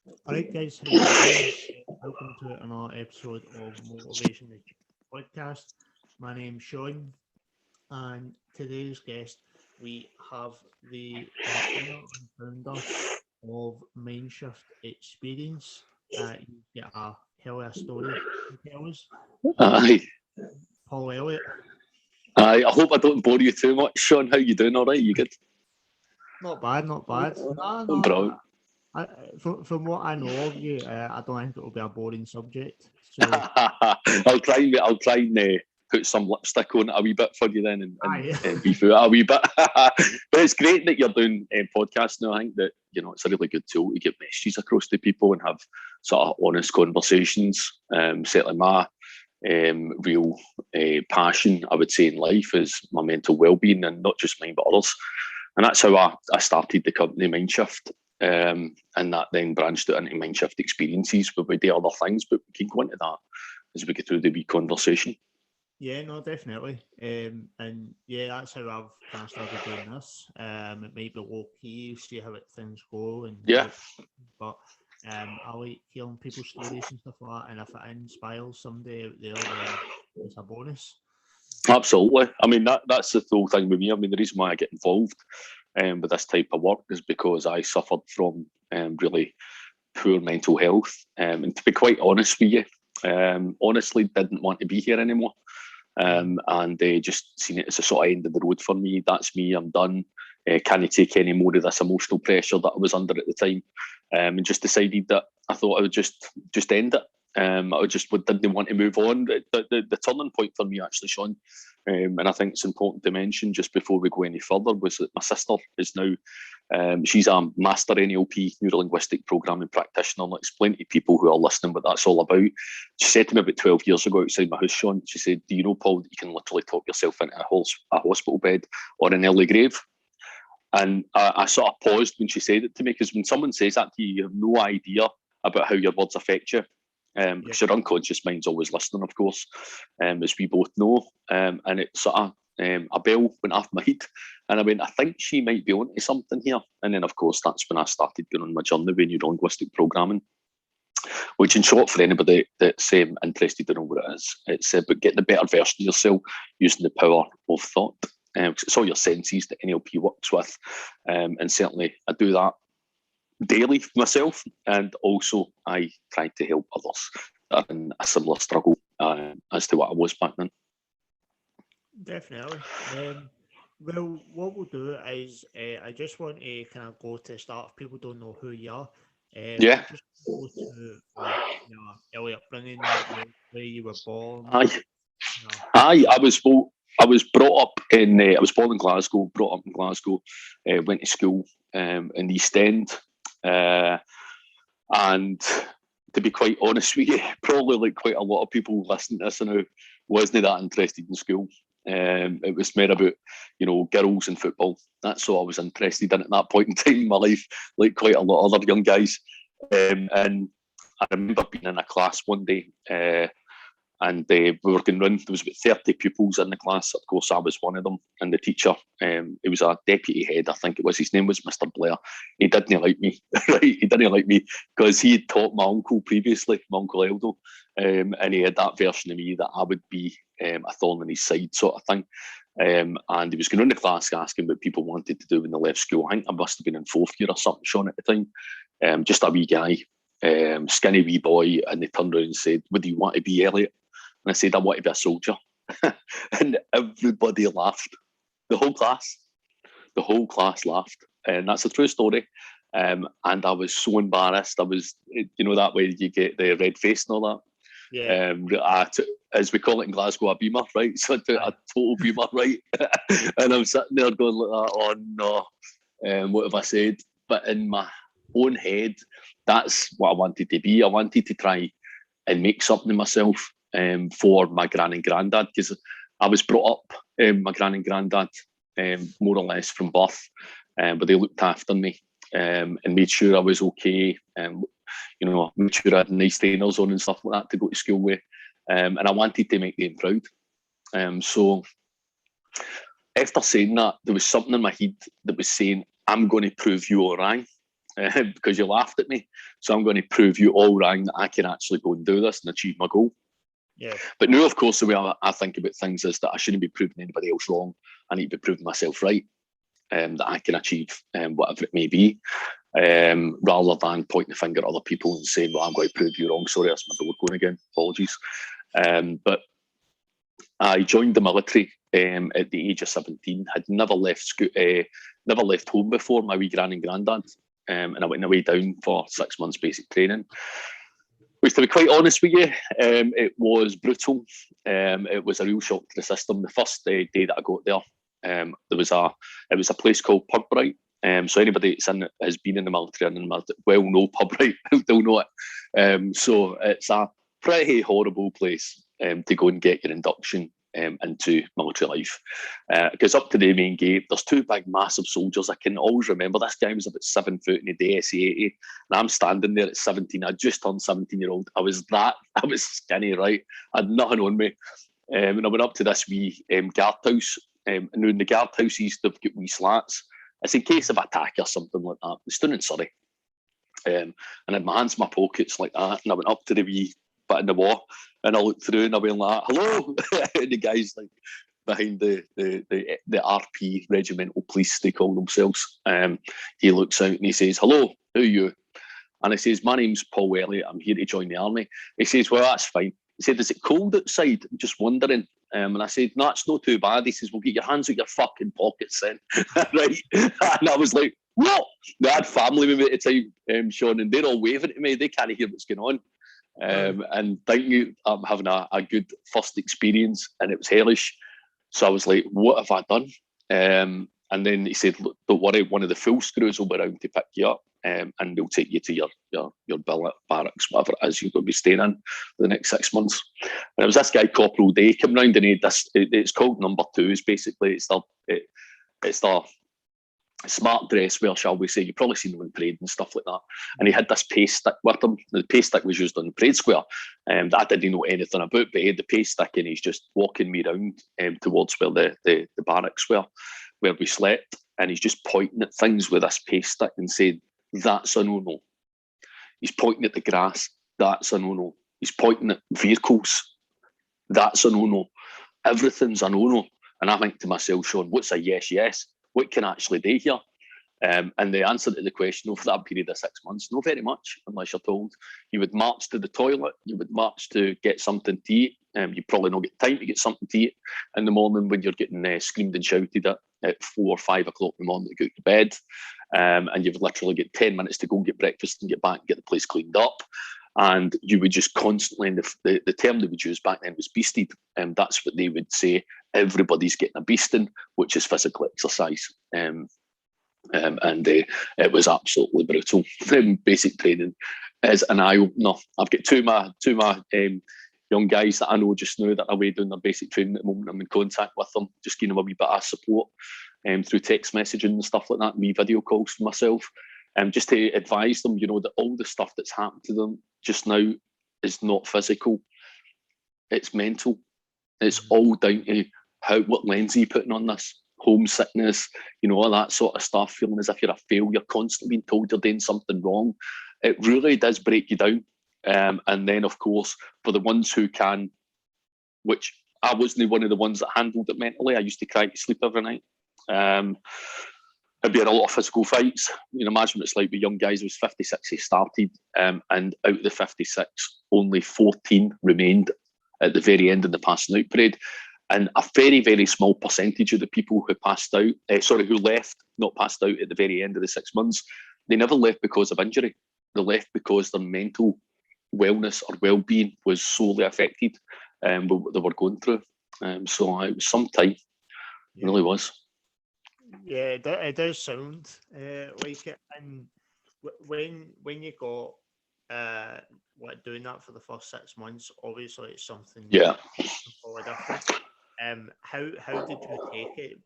Alright guys, how you doing? Welcome to another episode of Motivation Podcast. My name's Sean, and today's guest we have the owner and founder of Mindshift Experience. You get a hell of a story to tell us. Aye, Paul Elliott. aye. I hope I don't bore you too much, Sean. How you doing? All right? You good? Not bad, not bad. Brilliant. From what I know of you, I don't think it will be a boring subject. So, I'll try and put some lipstick on it a wee bit for you then, aye. and beef it a wee bit. But it's great that you're doing podcasts now. I think that it's a really good tool to get messages across to people and have sort of honest conversations. Certainly my real passion, I would say, in life is my mental well-being, and not just mine but others. And that's how I started the company Mindshift. And that then branched out into Mindshift Experiences, where we do other things, but we can go into that as we get through the wee conversation. Yeah, no, definitely. And yeah, that's how I've kind of started doing this. It might be low key, see how things go, and Yeah, but I like hearing people's stories and stuff like that. And if it inspires somebody out there, then it's a bonus. absolutely. I mean, that's the whole thing with me. I mean, the reason why I get involved with this type of work is because I suffered from really poor mental health. And to be quite honest with you, honestly didn't want to be here anymore. And just seen it as a sort of end of the road for me. That's me, I'm done. Can't take any more of this emotional pressure that I was under at the time. And just decided that I thought I would just end it. I just didn't want to move on. The turning point for me, actually, Sean, and I think it's important to mention just before we go any further, was that my sister is now, she's a master NLP, neuro-linguistic programming practitioner. I'll explain to people who are listening what that's all about. She said to me about 12 years ago outside my house, Sean, she said, do you know, Paul, that you can literally talk yourself into a hospital bed or an early grave? And I sort of paused when she said it to me, because when someone says that to you, you have no idea about how your words affect you. Because your unconscious mind's always listening, of course, as we both know. And it sort of, a bell went off my head, and I went, I think she might be onto something here. And then, of course, that's when I started going on my journey with neuro-linguistic programming, which in short, for anybody that's interested to know what it is, it's about getting the better version of yourself using the power of thought. It's all your senses that NLP works with. And certainly I do that daily for myself, and also I try to help others that are in a similar struggle as to what I was back then. Definitely. Well, what we'll do is I just want to kind of go to the start. If people don't know who you are, Yeah, just go to like early upbringing, where you were born. aye, You know. aye. I was brought up in. I was born in Glasgow, brought up in Glasgow, went to school in the East End, and to be quite honest with you, probably like quite a lot of people listening to this now, wasn't that interested in school. It was more about, girls and football. That's all I was interested in at that point in time in my life, like quite a lot of other young guys. And I remember being in a class one day, and we were going round. There was about 30 pupils in the class. Of course, I was one of them. And the teacher, he was a deputy head, I think it was. His name was Mr. Blair. He didn't like me, right? He didn't like me because he had taught my uncle previously, my Uncle Eldo, and he had that version of me that I would be a thorn in his side sort of thing. And he was going around the class asking what people wanted to do when they left school. I think I must have been in fourth year or something, Sean, at the time. Just a wee guy, skinny wee boy, and they turned around and said, "What do you want to be, Elliot?" And I said, "I want to be a soldier." And everybody laughed. The whole class laughed. And that's a true story. And I was so embarrassed. I was, that way you get the red face and all that. Yeah. As we call it in Glasgow, a beamer, right? So I took a total beamer, right? And I'm sitting there going like, oh no, what have I said? But in my own head, that's what I wanted to be. I wanted to try and make something of myself. For my gran and granddad, because I was brought up, my gran and granddad, more or less from birth, but they looked after me and made sure I was okay, made sure I had nice trainers on and stuff like that to go to school with, and I wanted to make them proud. So after saying that, there was something in my head that was saying, I'm going to prove you all right. because you laughed at me. So I'm going to prove you all wrong that I can actually go and do this and achieve my goal. Yeah. But now, of course, the way I think about things is that I shouldn't be proving anybody else wrong. I need to be proving myself right, that I can achieve whatever it may be, rather than pointing the finger at other people and saying, well, I'm going to prove you wrong. Sorry, that's my door going again. Apologies. But I joined the military at the age of 17. Had never left home before, my wee gran and granddad. And I went away down for 6 months basic training. Which, to be quite honest with you, it was brutal. It was a real shock to the system. The first day that I got there, it was a place called Purbright. So anybody that's has been in the military and well know Purbright, they'll know it. So it's a pretty horrible place to go and get your induction into military life. Because up to the main gate, there's two big, massive soldiers. I can always remember this guy was about 7 foot in a DSA-80, and I'm standing there at 17. I just turned 17-year-old. I was skinny, right? I had nothing on me. And I went up to this wee guardhouse. And in the guardhouses, they've got wee slats. It's in case of attack or something like that. It's down in Surrey. And I had my hands in my pockets like that, and I went up to the wee bit in the wall, and I looked through and I went like, hello. And the guy's like behind the RP, regimental police, they call themselves. He looks out and he says, hello, who are you? And he says, my name's Paul Elliott, I'm here to join the army. He says, well, that's fine. He said, is it cold outside? I'm just wondering. And I said, no, it's not too bad. He says, well, get your hands out your fucking pockets then. Right? And I was like, what? I had family with me at the time, Sean, and they're all waving at me. They can't hear what's going on. And thank you, I'm having a good first experience, and it was hellish. So I was like, what have I done? And then he said, look, don't worry, one of the full screws will be around to pick you up, and they'll take you to your billet, barracks, whatever it is you're going to be staying in for the next 6 months. And it was this guy, Corporal Day, came round and he had this, it's called number 2s, basically. It's the smart dress wear, shall we say. You've probably seen them in parade and stuff like that. And he had this pace stick with him. The pace stick was used on the parade square, that I didn't know anything about, but he had the pace stick and he's just walking me around towards where the barracks were, where we slept, and he's just pointing at things with this pace stick and saying, that's a no-no. He's pointing at the grass, that's a no-no. He's pointing at vehicles, that's a no-no. Everything's a no-no. And I think to myself, Sean, what's a yes? What can I actually do here? And the answer to the question over that period of 6 months, not very much, unless you're told. You would march to the toilet, you would march to get something to eat. You probably not get time to get something to eat in the morning when you're getting screamed and shouted at 4 or 5 o'clock in the morning to go to bed. And you've literally got 10 minutes to go and get breakfast and get back and get the place cleaned up. And you would just constantly, and the term they would use back then was beasted. And that's what they would say. Everybody's getting a beasting, which is physical exercise. And it was absolutely brutal. Basic training is an eye-opener. I've got two of my young guys that I know just now that are away doing their basic training at the moment. I'm in contact with them, just giving them a wee bit of support through text messaging and stuff like that, wee video calls for myself. Just to advise them, that all the stuff that's happened to them just now is not physical, it's mental. It's all down to what lens are you putting on this? Homesickness, all that sort of stuff, feeling as if you're a failure, constantly being told you're doing something wrong. It really does break you down. And then, of course, for the ones who can, which I wasn't one of the ones that handled it mentally, I used to cry to sleep every night. It'd be a lot of physical fights. Imagine what it's like with young guys. It was 56 he started, and out of the 56, only 14 remained at the very end of the passing out parade. And a very, very small percentage of the people who passed out, who left, not passed out at the very end of the 6 months, they never left because of injury. They left because their mental wellness or well-being was sorely affected by what they were going through. So it was some time. It really was. Yeah, it does sound like it. And when you got doing that for the first 6 months, obviously it's something completely different. How did you take it?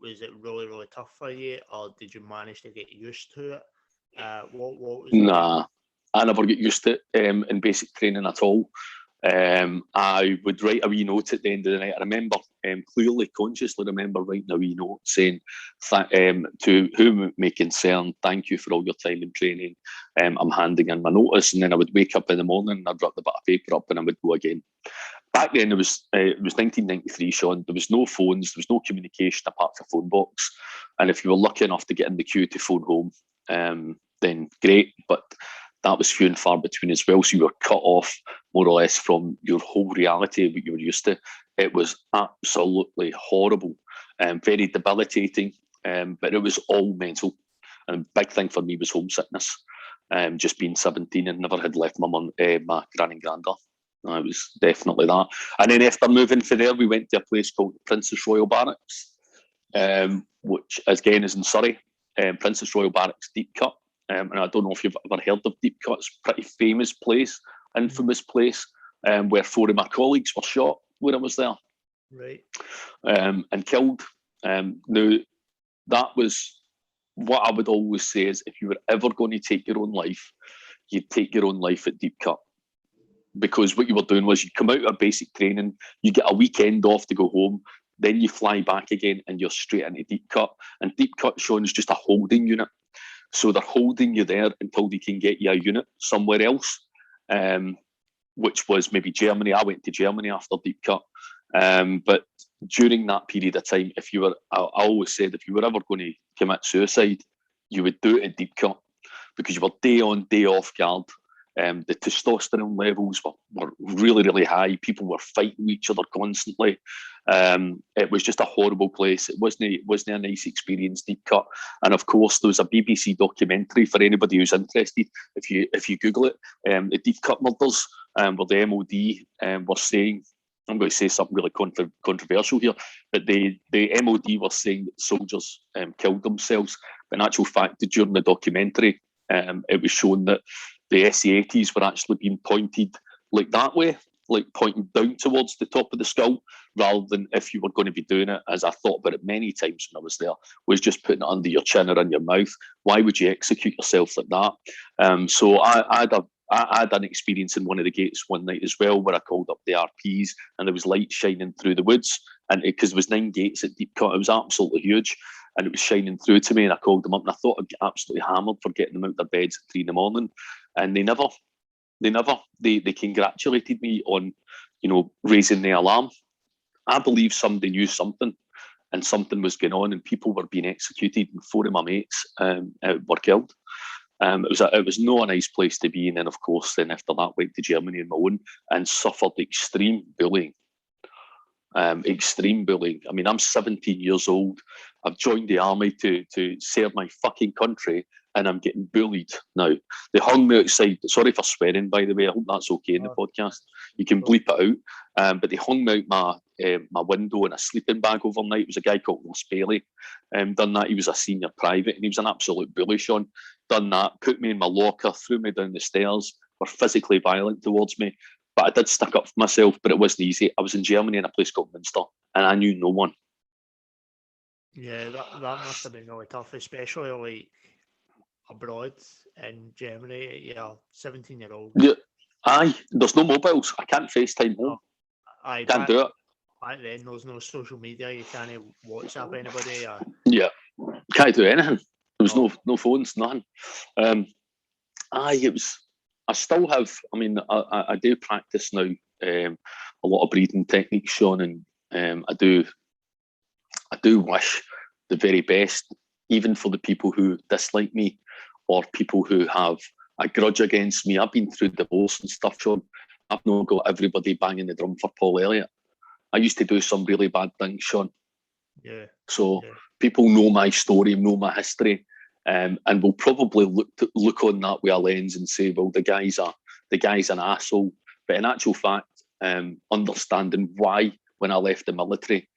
Was it really, really tough for you, or did you manage to get used to it? What was Nah, I never get used to it in basic training at all. I would write a wee note at the end of the night. I remember clearly, consciously remember writing a wee note saying, to whom it may concern, thank you for all your time and training. I'm handing in my notice. And then I would wake up in the morning and I'd wrap the bit of paper up and I would go again. Back then, it was 1993, Sean. There was no phones, there was no communication apart from phone box. And if you were lucky enough to get in the queue to phone home, then great. But that was few and far between as well. So you were cut off more or less from your whole reality of what you were used to. It was absolutely horrible and very debilitating, but it was all mental. And a big thing for me was homesickness. Just being 17 and never had left my mum, my gran and granda. I was definitely that. And then after moving from there, we went to a place called Princess Royal Barracks, which again is in Surrey. Princess Royal Barracks Deep Cut. And I don't know if you've ever heard of Deep Cut. It's a pretty famous place, infamous place, where 4 of my colleagues were shot when I was there. Right. And killed. Now, that was what I would always say is if you were ever going to take your own life, you'd take your own life at Deep Cut. Because what you were doing was you come out of basic training, you get a weekend off to go home, then you fly back again and you're straight into Deep Cut. And Deep Cut, Sean, is just a holding unit. So they're holding you there until they can get you a unit somewhere else, which was maybe Germany. I went to Germany after Deep Cut. But during that period of time, if you were, I always said, if you were ever going to commit suicide, you would do it at Deep Cut because you were day on, day off guard. The testosterone levels were really, really high. People were fighting each other constantly. It was just a horrible place. It wasn't a nice experience, Deep Cut. And of course, there was a BBC documentary for anybody who's interested. If you Google it, the Deep Cut murders, where the MOD were saying, I'm going to say something really controversial here, but the MOD were saying that soldiers killed themselves. But in actual fact, during the documentary, it was shown that the SE-80s were actually being pointed like that way, like pointing down towards the top of the skull, rather than if you were going to be doing it, as I thought about it many times when I was there, was just putting it under your chin or in your mouth. Why would you execute yourself like that? So I had an experience in one of the gates one night as well, where I called up the RPs and there was light shining through the woods, and because there was 9 gates at Deep Cut, it was absolutely huge. And it was shining through to me, and I called them up, and I thought I'd get absolutely hammered for getting them out of their beds at 3 in the morning. And they congratulated me on, raising the alarm. I believe somebody knew something, and something was going on, and people were being executed, and 4 of my mates were killed. It was not a nice place to be. And then, of course, after that, went to Germany on my own and suffered extreme bullying. Extreme bullying. I mean, I'm 17 years old. I've joined the army to serve my fucking country, and I'm getting bullied now. They hung me outside. Sorry for swearing, by the way. I hope that's okay in the podcast. You can bleep it out. But they hung me out my window in a sleeping bag overnight. It was a guy called Ross Bailey. Done that. He was a senior private, and he was an absolute bully, Sean. Done that. Put me in my locker, threw me down the stairs. Were physically violent towards me. But I did stick up for myself, but it wasn't easy. I was in Germany in a place called Munster, and I knew no one. Yeah, that must have been really tough, especially like abroad in Germany. Yeah, 17-year-old. Yeah, aye. There's no mobiles. I can't FaceTime home. Aye, Can't do it. Back then, there was no social media. You can't WhatsApp anybody. Yeah, can't do anything. There was no phones, nothing. It was. I still have. I mean, I do practice now. A lot of breathing techniques, Sean, and I do wish the very best, even for the people who dislike me or people who have a grudge against me. I've been through divorce and stuff, Sean. I've not got everybody banging the drum for Paul Elliott. I used to do some really bad things, Sean. Yeah. So people know my story, know my history, and will probably look on that with a lens and say, well, the guy's an asshole. But in actual fact, understanding why when I left the military,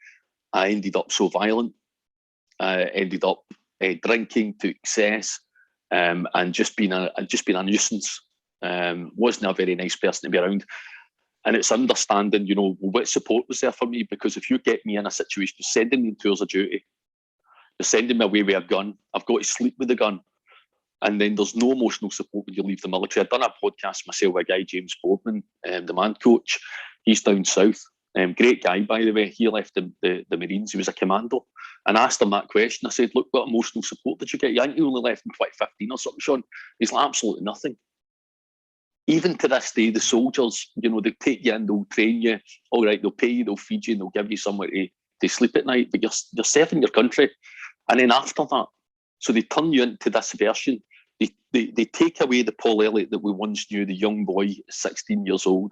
I ended up so violent. I ended up drinking to excess, and just being a nuisance. Wasn't a very nice person to be around. And it's understanding, what support was there for me, because if you get me in a situation, you're sending me in tours of duty, you're sending me away with a gun, I've got to sleep with the gun. and then there's no emotional support when you leave the military. I've done a podcast myself with a guy, James Boardman, the man coach. He's down south. Great guy, by the way. He left the Marines. He was a commando. And I asked him that question. I said, look, what emotional support did you get? I think you only left in 2015 or something, Sean. He's like, absolutely nothing. Even to this day, the soldiers, you know, they take you in, they'll train you. All right, they'll pay you, they'll feed you, and they'll give you somewhere to sleep at night. But you're serving your country. And then after that, so they turn you into this version. They take away the Paul Elliott that we once knew, the young boy, 16 years old,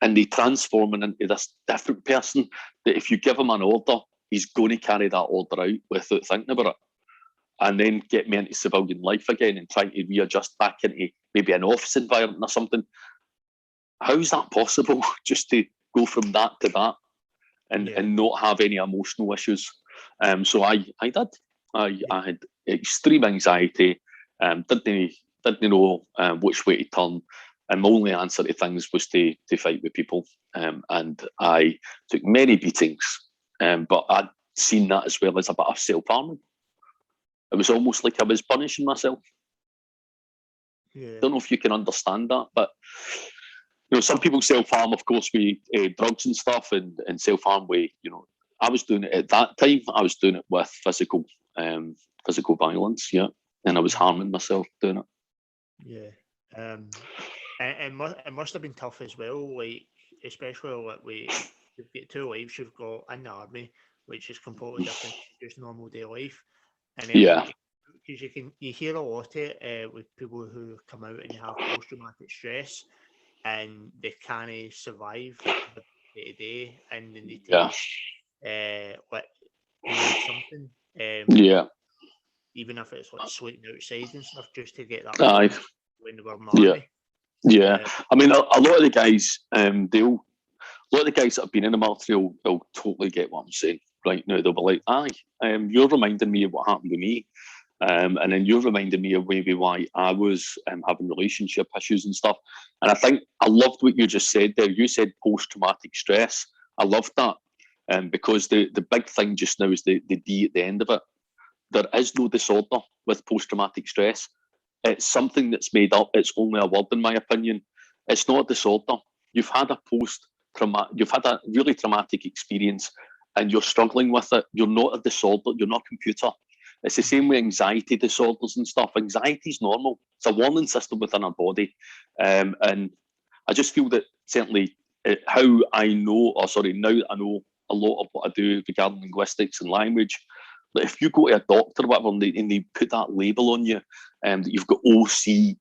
and they transform him into this different person that if you give him an order, he's going to carry that order out without thinking about it. And then get me into civilian life again and trying to readjust back into maybe an office environment or something. How is that possible? Just to go from that to that and not have any emotional issues. So I did. I had extreme anxiety, didn't know which way to turn. And my only answer to things was to fight with people. And I took many beatings, but I'd seen that as well as a bit of self-harming. It was almost like I was punishing myself. Yeah. Don't know if you can understand that, but you know, some people self-harm, of course, with drugs and stuff, and self-harm with, you know, I was doing it at that time. I was doing it with physical violence, yeah, and I was harming myself doing it. Yeah, it must have been tough as well, like especially like you've got two lives you've got in the army, which is completely different to just normal day life, and then because you hear a lot of it with people who come out and have post-traumatic stress, and they can't survive the day to day, and then they take like something, even if it's like sleeping outside and stuff, just to get that when they were in the army. I mean, a lot of the guys, a lot of the guys that have been in the military will totally get what I'm saying right now. They'll be like, you're reminding me of what happened to me. And then you're reminding me of maybe why I was having relationship issues and stuff. And I think I loved what you just said there. You said post-traumatic stress. I loved that because the big thing just now is the D at the end of it. There is no disorder with post-traumatic stress. It's something that's made up. It's only a word, in my opinion. It's not a disorder. You've had you've had a really traumatic experience and you're struggling with it. You're not a disorder. You're not a computer. It's the same with anxiety disorders and stuff. Anxiety is normal. It's a warning system within our body. And I just feel that certainly now that I know a lot of what I do regarding linguistics and language, that if you go to a doctor or whatever and they put that label on you, that you've got OCD,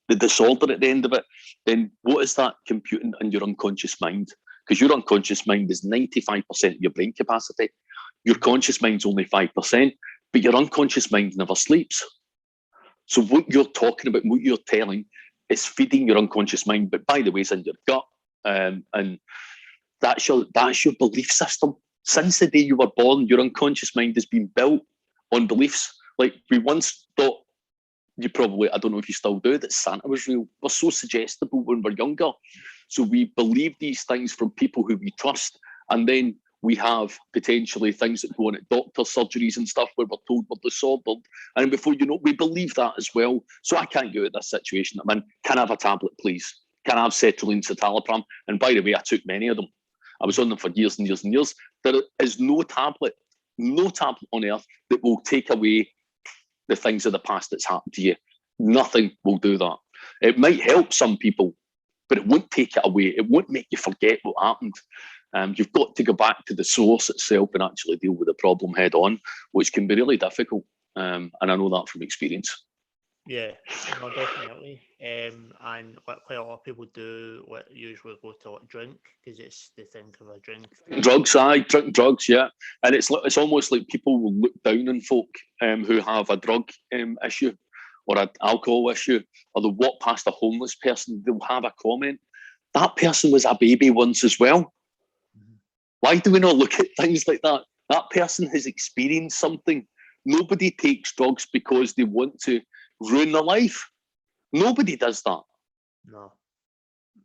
the disorder at the end of it, then what is that computing in your unconscious mind? Because your unconscious mind is 95% of your brain capacity. Your conscious mind's only 5%. But your unconscious mind never sleeps. So what you're talking about, what you're telling, is feeding your unconscious mind. But by the way, it's in your gut, and that's your belief system. Since the day you were born, your unconscious mind has been built on beliefs. Like we once thought, I don't know if you still do, that Santa was real. We're so suggestible when we're younger, so we believe these things from people who we trust, and then we have potentially things that go on at doctor surgeries and stuff where we're told we're disordered. And before you know, we believe that as well. So I can't get out of this situation I'm in. Can I have a tablet, please? Can I have sertraline, citalopram? And by the way, I took many of them. I was on them for years and years and years. There is no tablet on earth that will take away the things of the past that's happened to you. Nothing will do that. It might help some people, but it won't take it away. It won't make you forget what happened. You've got to go back to the source itself and actually deal with the problem head on, which can be really difficult. And I know that from experience. Yeah, no, definitely. And what quite a lot of people do, usually go to drink, because it's the thing of a drink. Drink drugs, yeah. And it's almost like people will look down on folk who have a drug issue or an alcohol issue, or they'll walk past a homeless person, they'll have a comment. That person was a baby once as well. Why do we not look at things like that? That person has experienced something. Nobody takes drugs because they want to ruin their life. Nobody does that. No.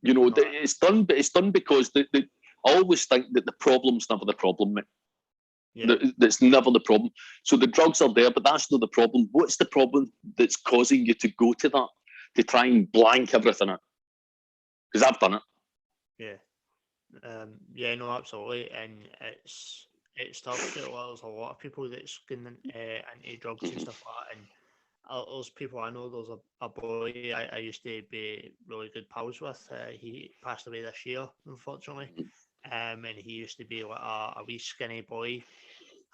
You know, it's done because I always think that the problem's never the problem. Yeah. That's never the problem. So the drugs are there, but that's not the problem. What's the problem that's causing you to go to that, to try and blank everything out? Because I've done it. Yeah. Yeah, no, absolutely, and it's tough. There's a lot of people that's going into drugs and stuff like that, and there's people I know. There's a boy I used to be really good pals with. He passed away this year, unfortunately. And he used to be like a wee skinny boy,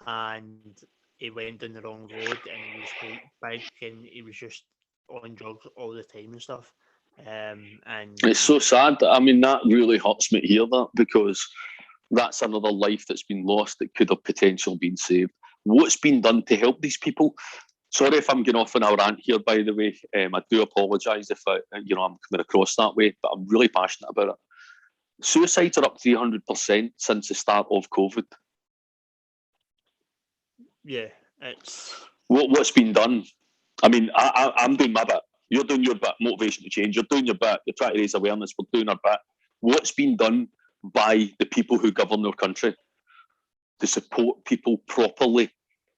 and he went down the wrong road, and he was quite big, and he was just on drugs all the time and stuff. And It's so sad. I mean, that really hurts me to hear that, because that's another life that's been lost that could have potentially been saved. What's been done to help these people? Sorry if I'm getting off on a rant here, by the way. I do apologise if I'm coming across that way, but I'm really passionate about it. Suicides are up 300% since the start of COVID. yeah, it's What's been done? I mean, I'm doing my bit. You're doing your bit. Motivation to change. You're doing your bit. You're trying to raise awareness. We're doing our bit. What's been done by the people who govern our country to support people properly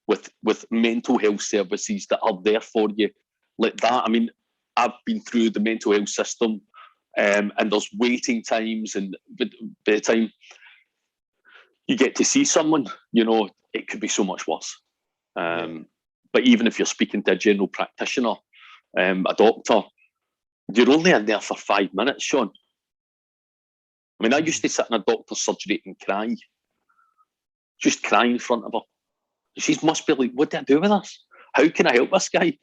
with mental health services that are there for you like that? I mean, I've been through the mental health system, and there's waiting times, and by the time you get to see someone, it could be so much worse. But even if you're speaking to a general practitioner, a doctor, you're only in there for 5 minutes, Sean. I mean, I used to sit in a doctor's surgery and cry, just cry in front of her. She must be like, what do I do with this? How can I help this guy?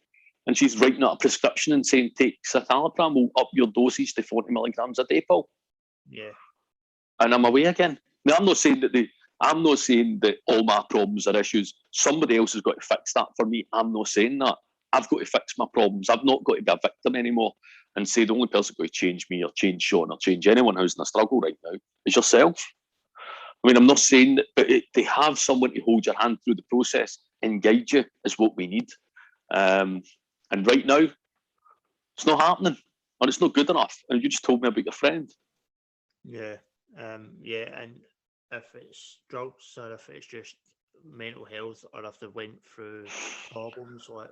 And she's writing out a prescription and saying, take citalopram, we'll up your dosage to 40 milligrams a day, Paul. Yeah. And I'm away again. Now, I'm not saying that all my problems are issues. Somebody else has got to fix that for me. I'm not saying that. I've got to fix my problems. I've not got to be a victim anymore and say the only person going to change me or change Sean or change anyone who's in a struggle right now is yourself. I mean, I'm not saying that, but to have someone to hold your hand through the process and guide you is what we need. And right now, it's not happening, and it's not good enough. And you just told me about your friend. Yeah. Yeah, and if it's drugs or if it's just mental health or if they went through problems like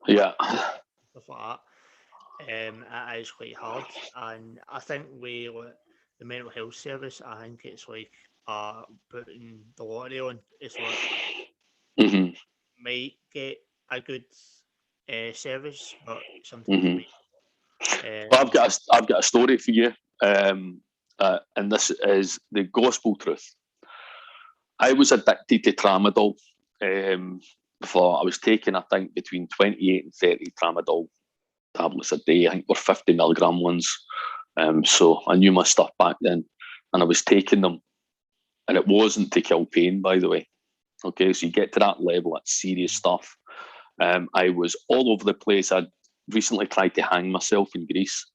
stuff like that, it is quite hard. And I think the mental health service, I think it's like putting the lottery on. It's like might get a good service, but sometimes you might. Well, I've got a story for you, and this is the gospel truth. I was addicted to tramadol. I was taking, I think, between 28 and 30 tramadol tablets a day. I think were 50 milligram ones. So I knew my stuff back then, and I was taking them, and it wasn't to kill pain, by the way. Okay, so you get to that level, that's serious stuff. I was all over the place. I'd recently tried to hang myself in Greece,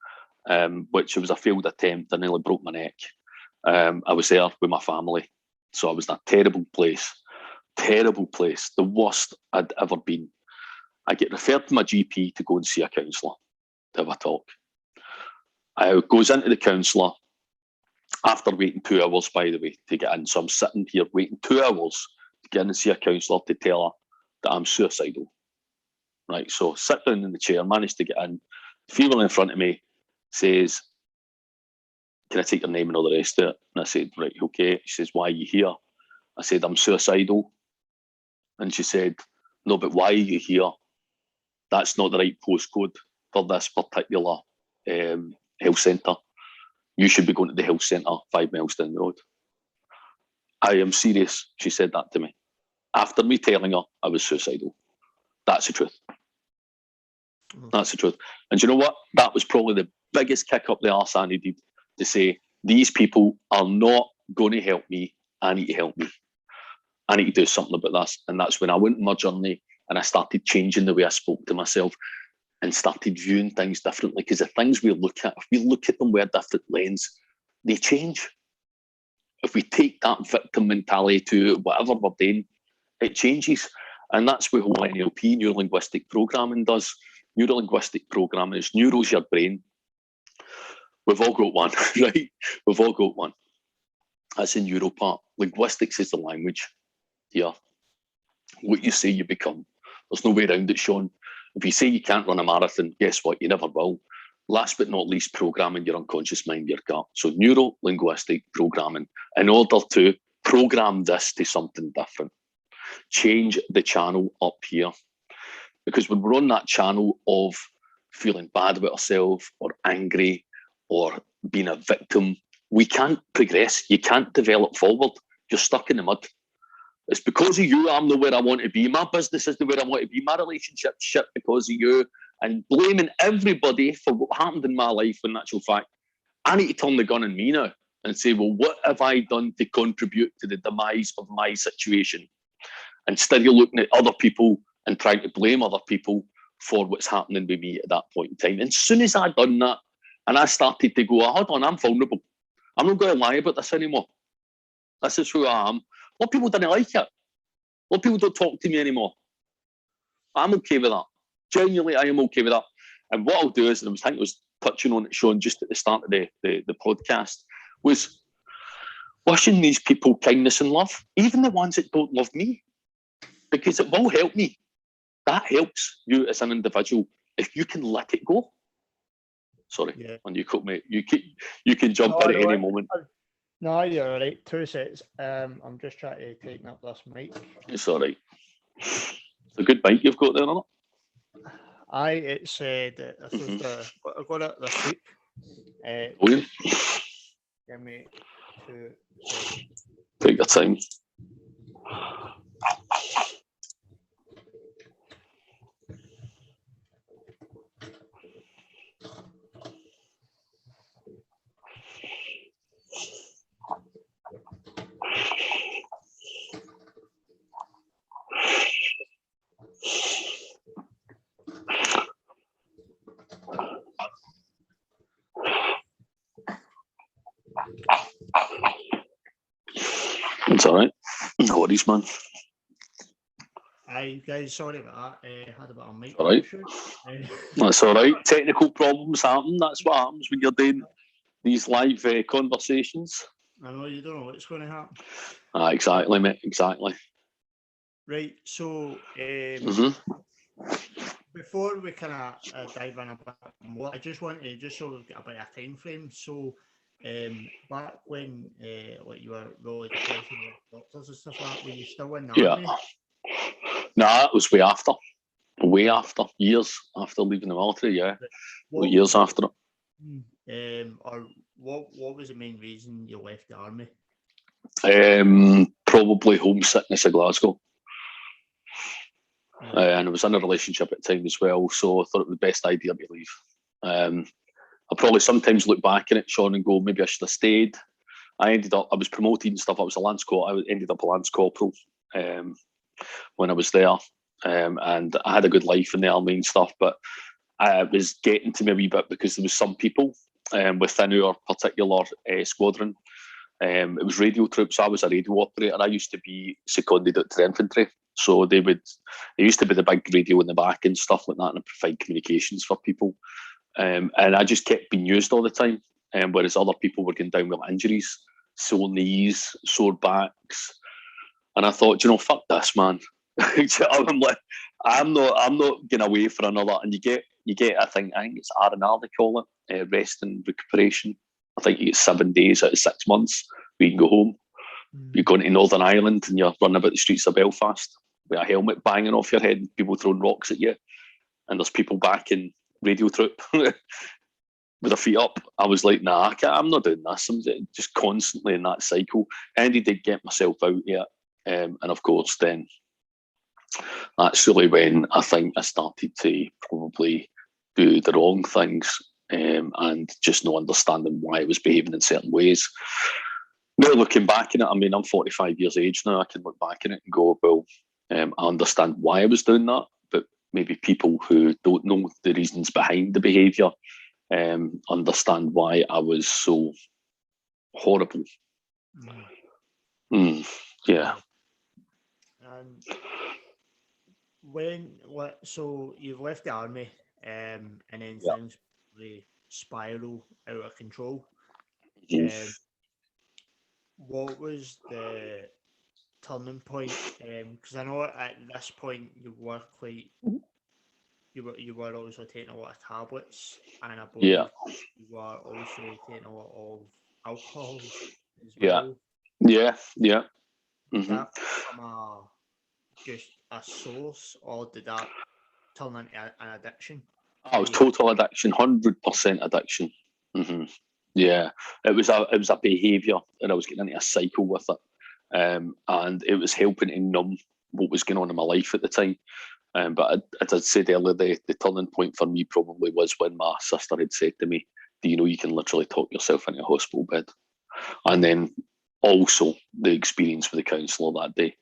which was a failed attempt. I nearly broke my neck. I was there with my family. So I was in a terrible place, the worst I'd ever been. I get referred to my GP to go and see a counsellor to have a talk. I goes into the counsellor after waiting 2 hours, by the way, to get in. So I'm sitting here waiting 2 hours to get in and see a counsellor to tell her that I'm suicidal. Right, so sit down in the chair, managed to get in. The female in front of me says, can I take your name and all the rest of it? And I said, right, okay. She says, why are you here? I said, I'm suicidal. And she said, no, but why are you here? That's not the right postcode for this particular health centre. You should be going to the health centre 5 miles down the road. I am serious. She said that to me. After me telling her I was suicidal. That's the truth. That's the truth. And you know what? That was probably the biggest kick up the arse I needed to say, these people are not going to help me. I need to help me. I need to do something about this. And that's when I went on my journey and I started changing the way I spoke to myself and started viewing things differently. Because the things we look at, if we look at them with a different lens, they change. If we take that victim mentality to whatever we're doing, it changes. And that's what whole NLP, neuro-linguistic programming, does. Neuro-linguistic programming is neuro's your brain. We've all got one, right? We've all got one. That's the neuro part. Linguistics is the language here. What you say, you become. There's no way around it, Sean. If you say you can't run a marathon, guess what? You never will. Last but not least, programming your unconscious mind, your gut. So neuro-linguistic programming, in order to program this to something different. Change the channel up here. Because when we're on that channel of feeling bad about ourselves or angry or being a victim, we can't progress. You can't develop forward. You're stuck in the mud. It's because of you I'm not where I want to be. My business isn't where I want to be. My relationship's shit because of you. And blaming everybody for what happened in my life, when in actual fact, I need to turn the gun on me now and say, well, what have I done to contribute to the demise of my situation? Instead of looking at other people and trying to blame other people for what's happening with me at that point in time. And as soon as I done that, and I started to go, hold on, I'm vulnerable. I'm not going to lie about this anymore. This is who I am. A lot of people didn't like it. A lot of people don't talk to me anymore. I'm okay with that. Genuinely, I am okay with that. And what I'll do is, and I think I was touching on it, Sean, just at the start of the podcast, was wishing these people kindness and love, even the ones that don't love me, because it will help me. That helps you as an individual if you can let it go. Sorry, Yeah. and you cut me. You can jump in at any moment. No, you're all right. 2 sets. I'm just trying to tighten up this mic. It's all right. It's a good mic you've got there, isn't it? It said this is I got it this week. Brilliant. Give me 2 seconds. Take your time. It's all right. No worries, man. Aye, guys, sorry about that. Had a bit of mic All right. issue. That's all right. Technical problems happen. That's what happens when you're doing these live conversations. I know you don't know what's going to happen. Exactly, mate. Exactly. Right. So, before we kind of dive in a bit more, I just want to, just so we've got a bit of time frame. So, back when like you were really depressed with doctors and stuff like that, were you still in the army? No, that was way after. Years after leaving the military, yeah. Years after it. Or what was the main reason you left the army? Probably homesickness of Glasgow. And I was in a relationship at the time as well, so I thought it was the best idea to leave. I probably sometimes look back on it, Sean, and go, maybe I should have stayed. I was promoted and stuff. I was a Lance Corporal. I ended up a Lance Corporal when I was there. And I had a good life in the army and stuff, but I was getting to me a wee bit because there was some people within our particular squadron. It was radio troops. I was a radio operator. I used to be seconded to the infantry. So there used to be the big radio in the back and stuff like that, and provide communications for people. And I just kept being used all the time. Whereas other people were going down with injuries, sore knees, sore backs. And I thought, fuck this, man. I'm like, I'm not going away for another. And you get, I think it's R&R they call it, rest and recuperation. I think you get 7 days out of 6 months where you can go home. You're going to Northern Ireland and you're running about the streets of Belfast with a helmet banging off your head and people throwing rocks at you. And there's people back in radio troop with their feet up. I was like, nah, I'm not doing this. I'm just constantly in that cycle. I ended to get myself out here. And of course, then that's really when I think I started to probably do the wrong things and just not understanding why I was behaving in certain ways. Now looking back in it, I mean, I'm 45 years of age now. I can look back in it and go, well, I understand why I was doing that, but maybe people who don't know the reasons behind the behaviour understand why I was so horrible. Yeah. And so you've left the army, and then things really spiral out of control. What was the turning point? Because I know at this point you were quite, you were also taking a lot of tablets, and I Yeah, believe you were also taking a lot of alcohol as yeah, well. yeah, yeah. Did hmm that become just a source, or did that turn into an addiction I for was you? total addiction, 100% addiction. hmm Yeah, it was a behaviour, and I was getting into a cycle with it, and it was helping to numb what was going on in my life at the time. But as I said earlier, the turning point for me probably was when my sister had said to me, "Do you know you can literally talk yourself into a hospital bed?" And Mm-hmm. then also the experience with the counsellor that day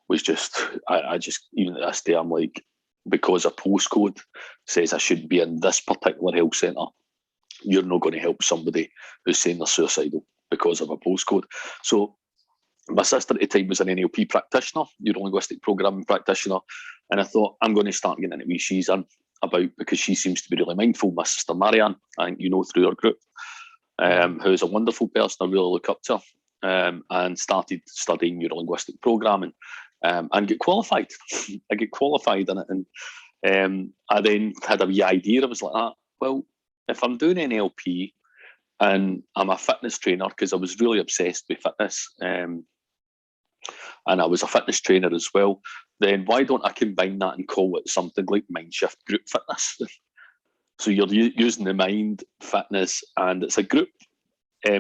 was just, I just, even to this day, I'm like, because a postcode says I should be in this particular health centre, you're not going to help somebody who's saying they're suicidal because of a postcode. So my sister at the time was an NLP practitioner, neuro-linguistic programming practitioner, and I thought, I'm going to start getting into what she's on about, because she seems to be really mindful. My sister Marianne, I think you know through her group, who's a wonderful person I really look up to, and started studying neuro-linguistic programming, and get qualified. I get qualified in it, and I then had a wee idea. I was like, well, if I'm doing NLP and I'm a fitness trainer, because I was really obsessed with fitness, and I was a fitness trainer as well, then why don't I combine that and call it something like Mindshift Group Fitness? So you're using the mind, fitness, and it's a group,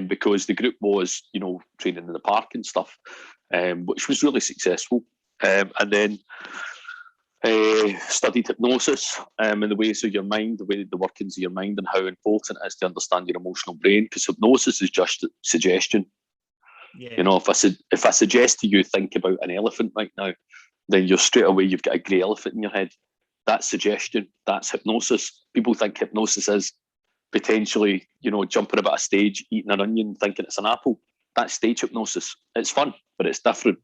because the group was, training in the park and stuff, which was really successful. And then studied hypnosis, and the ways of your mind, the workings of your mind, and how important it is to understand your emotional brain, because hypnosis is just suggestion. Yeah. If I suggest to you, think about an elephant right now, then you're straight away, you've got a grey elephant in your head. That's suggestion. That's hypnosis. People think hypnosis is potentially, jumping about a stage, eating an onion, thinking it's an apple. That's stage hypnosis. It's fun, but it's different.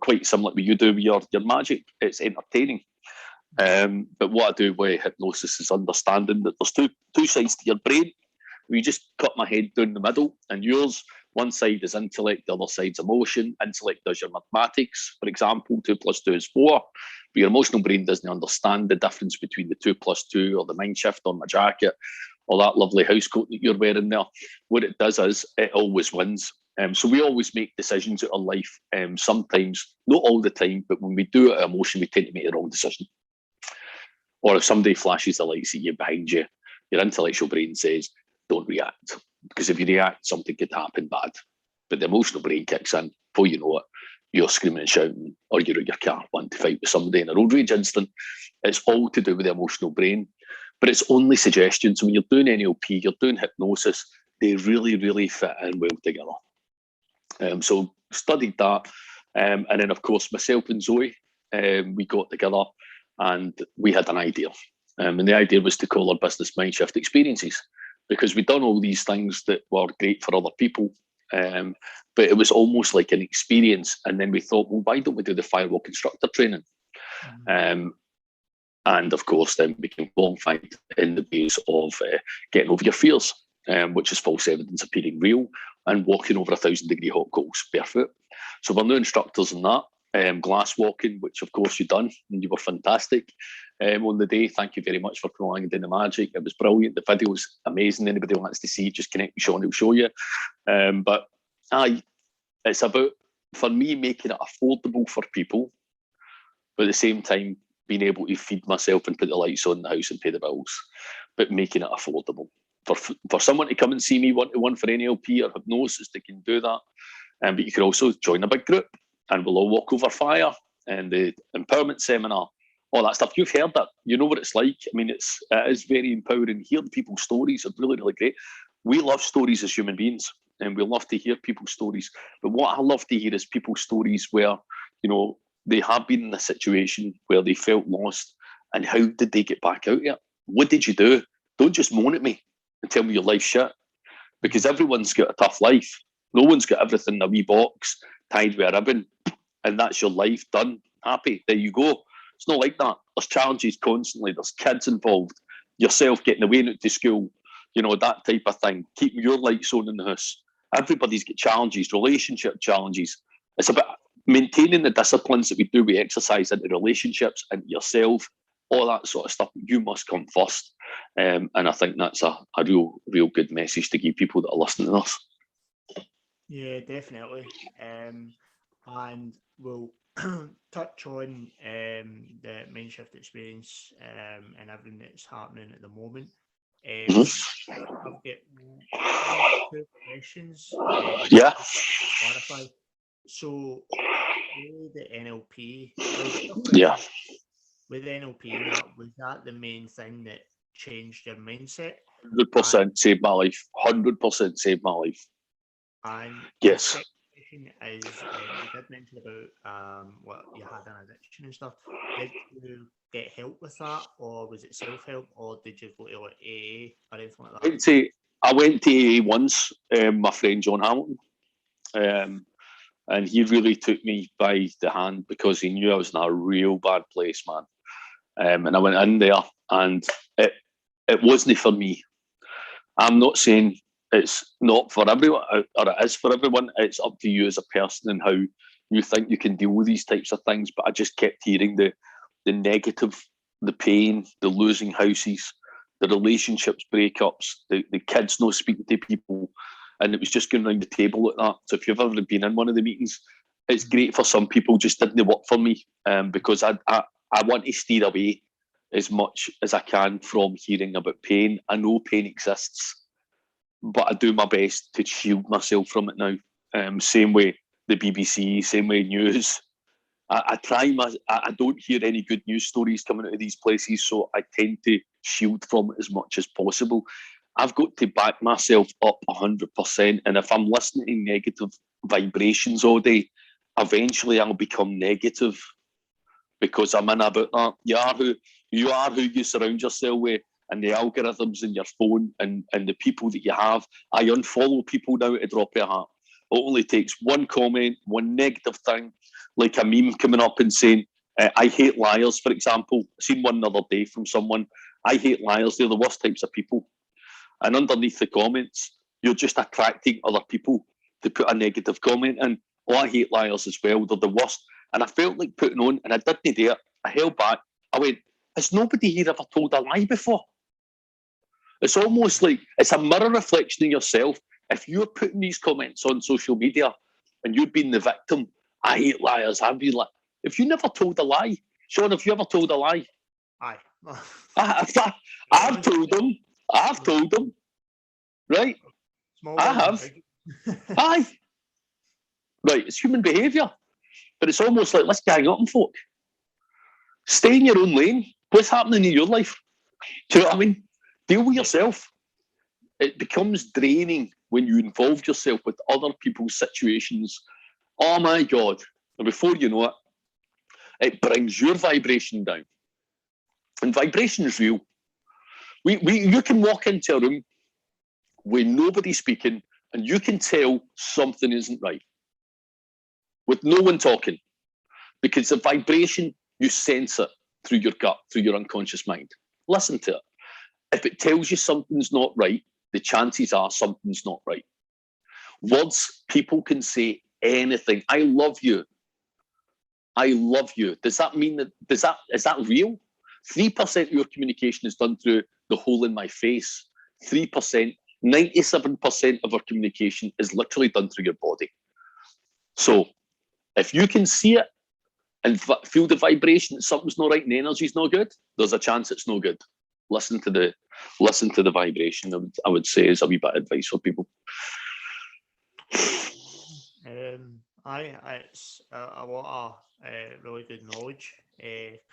Quite similar to what you do with your magic. It's entertaining. But what I do with hypnosis is understanding that there's two sides to your brain. We just cut my head down the middle, and yours, one side is intellect, the other side's emotion. Intellect does your mathematics, for example, 2 plus 2 is 4. But your emotional brain doesn't understand the difference between the 2 plus 2 or the mind shift on my jacket or that lovely house coat that you're wearing there. What it does is it always wins. So we always make decisions out of life. Sometimes, not all the time, but when we do it out of emotion, we tend to make the wrong decision. Or if somebody flashes the lights at you behind you, your intellectual brain says, don't react. Because if you react, something could happen bad. But the emotional brain kicks in. Before you know it, you're screaming and shouting, or you're at your car wanting to fight with somebody in a road rage incident. It's all to do with the emotional brain. But it's only suggestion. So when you're doing NLP, you're doing hypnosis, they really, really fit in well together. So studied that. And then, of course, myself and Zoe, we got together and we had an idea. And the idea was to call our business Mindshift Experiences, because we'd done all these things that were great for other people. But it was almost like an experience. And then we thought, well, why don't we do the firewalk instructor training? And of course, then became qualified in the ways of getting over your fears, which is false evidence appearing real, and walking over 1,000-degree hot coals barefoot. So we're new instructors in that. Glass walking, which of course you've done, and you were fantastic on the day. Thank you very much for coming and doing the magic. It was brilliant. The video was amazing. Anybody wants to see it, just connect with Sean, he'll show you. But it's about, for me, making it affordable for people, but at the same time being able to feed myself and put the lights on in the house and pay the bills, but making it affordable. For someone to come and see me one-to-one for NLP or hypnosis, they can do that. But you can also join a big group, and we'll all walk over fire, and the empowerment seminar, all that stuff. You've heard that. You know what it's like. I mean, it is very empowering. Hearing people's stories are really, really great. We love stories as human beings, and we love to hear people's stories. But what I love to hear is people's stories where, they have been in a situation where they felt lost, and how did they get back out of it? What did you do? Don't just moan at me and tell me your life's shit, because everyone's got a tough life. No one's got everything in a wee box tied with a ribbon, and that's your life done. Happy, there you go. It's not like that. There's challenges constantly. There's kids involved. Yourself getting away out to school, that type of thing. Keeping your lights on in the house. Everybody's got challenges, relationship challenges. It's about maintaining the disciplines that we do with exercise into relationships, into yourself, all that sort of stuff, you must come first. And I think that's a real good message to give people that are listening to us. Yeah, definitely. And we'll touch on the Mindshift experience and everything that's happening at the moment. I've got two questions. Yeah. Just to clarify. So, with the NLP, Yeah. with NLP, was that the main thing that changed your mindset? 100% saved my life. 100% saved my life. And yes. The second question is, you did mention about what you had an addiction and stuff. Did you get help with that, or was it self-help, or did you go to like AA or anything like that? I went to AA once, my friend John Hamilton, and he really took me by the hand because he knew I was in a real bad place, man. And I went in there, and it wasn't for me. I'm not saying it's not for everyone, or it is for everyone. It's up to you as a person and how you think you can deal with these types of things. But I just kept hearing the negative, the pain, the losing houses, the relationships breakups, the kids not speaking to people. And it was just going around the table like that. So if you've ever been in one of the meetings, it's great for some people, just didn't work for me, because I want to steer away as much as I can from hearing about pain. I know pain exists, but I do my best to shield myself from it now. Same way the BBC, same way news. I don't hear any good news stories coming out of these places, so I tend to shield from it as much as possible. I've got to back myself up 100%, and if I'm listening to negative vibrations all day, eventually I'll become negative because I'm in about that. You are who you surround yourself with, and the algorithms in your phone and the people that you have. I unfollow people now at a drop of a hat. It only takes one comment, one negative thing, like a meme coming up and saying, I hate liars, for example. I seen one the other day from someone, I hate liars, they're the worst types of people. And underneath the comments, you're just attracting other people to put a negative comment in. Oh, I hate liars as well, they're the worst. And I felt like putting on, and I didn't do it. I held back. I went, has nobody here ever told a lie before? It's almost like it's a mirror reflection of yourself. If you're putting these comments on social media and you're being the victim, I hate liars, I'd be like, if you never told a lie, Sean, have you ever told a lie? Aye. I've told them. I've told them. Right? Small I have. Aye. Right, it's human behaviour. But it's almost like, let's gang up on folk. Stay in your own lane. What's happening in your life? Do you know what I mean? Deal with yourself. It becomes draining when you involve yourself with other people's situations. Oh my God. And before you know it, it brings your vibration down. And vibration is real. You can walk into a room with nobody speaking and you can tell something isn't right with no one talking, because the vibration, you sense it through your gut, through your unconscious mind. Listen to it. If it tells you something's not right, the chances are something's not right. Words, people can say anything. I love you. I love you. Does that mean that, is that real? 3% of your communication is done through the hole in my face. 3%, 97% of our communication is literally done through your body. So if you can see it and feel the vibration that something's not right and the energy's not good, there's a chance it's no good. Listen to the vibration. I would say is a wee bit of advice for people. It's a lot of really good knowledge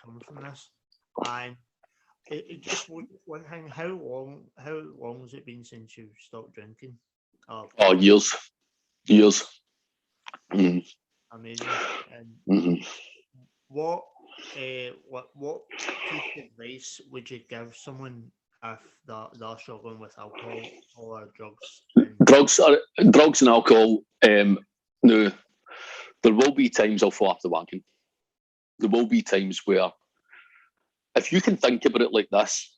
coming from this, and it just one thing. How long has it been since you stopped drinking? Oh, years. Mm-hmm. Amazing. And mm-hmm. What piece of advice would you give someone if they're struggling with alcohol or drugs? Drugs and alcohol. No, there will be times I'll fall off the wagon. There will be times where, if you can think about it like this,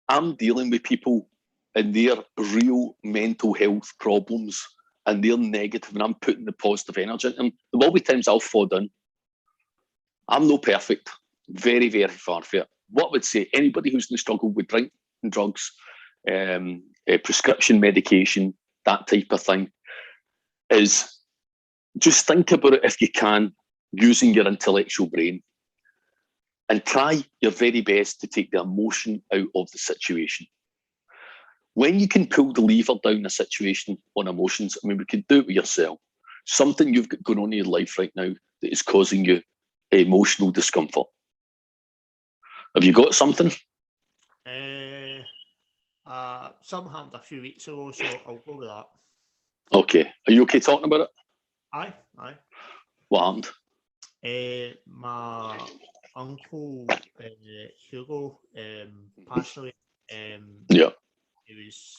I'm dealing with people and their real mental health problems and they're negative and I'm putting the positive energy into them, there will be times I'll fall down. I'm no perfect, very, very far from it. What I would say, anybody who's in the struggle with drink and drugs, prescription medication, that type of thing, is just think about it if you can, using your intellectual brain, and try your very best to take the emotion out of the situation. When you can pull the lever down a situation on emotions, I mean, we could do it with yourself. Something you've got going on in your life right now that is causing you emotional discomfort. Have you got something? Something happened a few weeks ago, so I'll go with that. Okay. Are you okay talking about it? Aye. What happened? My uncle Hugo passed away. Yeah. He was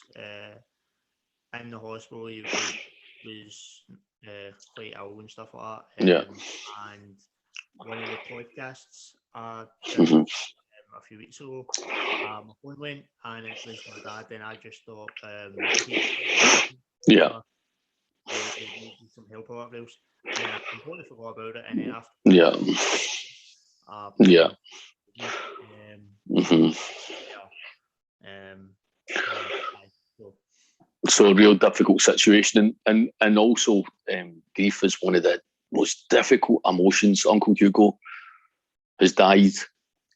in the hospital. He was quite ill and stuff like that. Yeah. And one of the podcasts I did a few weeks ago, my phone went and it was my dad, and I just thought he needed some help or whatever else. And then I completely forgot about it, and then after so a real difficult situation, and also grief is one of the most difficult emotions. Uncle Hugo has died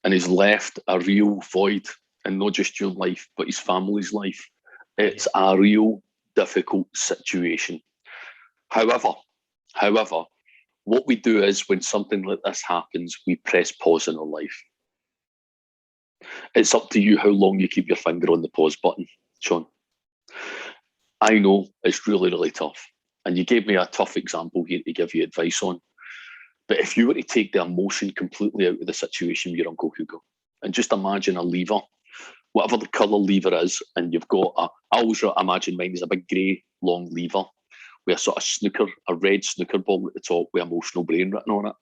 and has left a real void, and not just your life but his family's life. It's a real difficult situation. However, what we do is when something like this happens, we press pause in our life. It's up to you how long you keep your finger on the pause button, Sean. I know it's really, really tough. And you gave me a tough example here to give you advice on. But if you were to take the emotion completely out of the situation with your Uncle Hugo, and just imagine a lever, whatever the colour lever is, and you've got I always imagine mine is a big grey, long lever with a sort of snooker, a red snooker ball at the top with emotional brain written on it.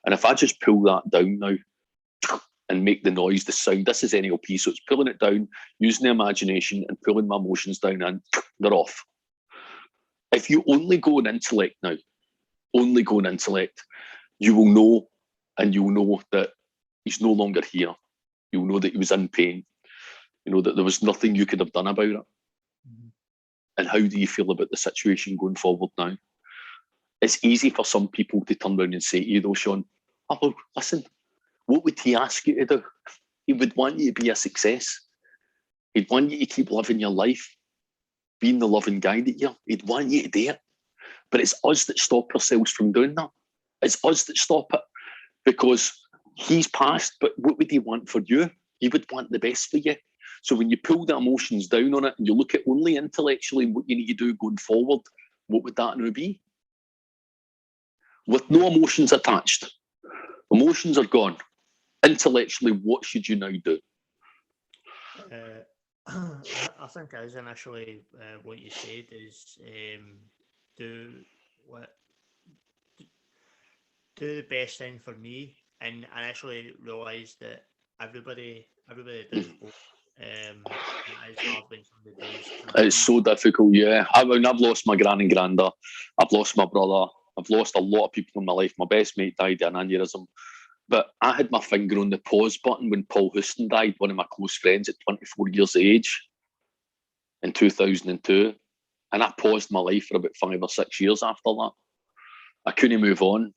And if I just pull that down now and make the noise, the sound, this is NLP, so it's pulling it down, using the imagination and pulling my emotions down, and they're off. If you only go on intellect now, you will know, and you'll know that he's no longer here. You'll know that he was in pain. You know that there was nothing you could have done about it. Mm-hmm. And how do you feel about the situation going forward now? It's easy for some people to turn around and say to you though, Sean, oh, well, listen, what would he ask you to do? He would want you to be a success. He'd want you to keep living your life, being the loving guy that you're. He'd want you to do it. But it's us that stop ourselves from doing that. It's us that stop it, because he's passed, but what would he want for you? He would want the best for you. So when you pull the emotions down on it and you look at only intellectually what you need to do going forward, what would that now be? With no emotions attached. Emotions are gone. Intellectually, what should you now do? I think as initially what you said is do the best thing for me, and initially realise that everybody does both. It's hard when somebody does. It's so difficult, yeah. I've lost my gran and granda. I've lost my brother. I've lost a lot of people in my life. My best mate died of an aneurysm. But I had my finger on the pause button when Paul Houston died, one of my close friends at 24 years of age in 2002. And I paused my life for about 5 or 6 years after that. I couldn't move on.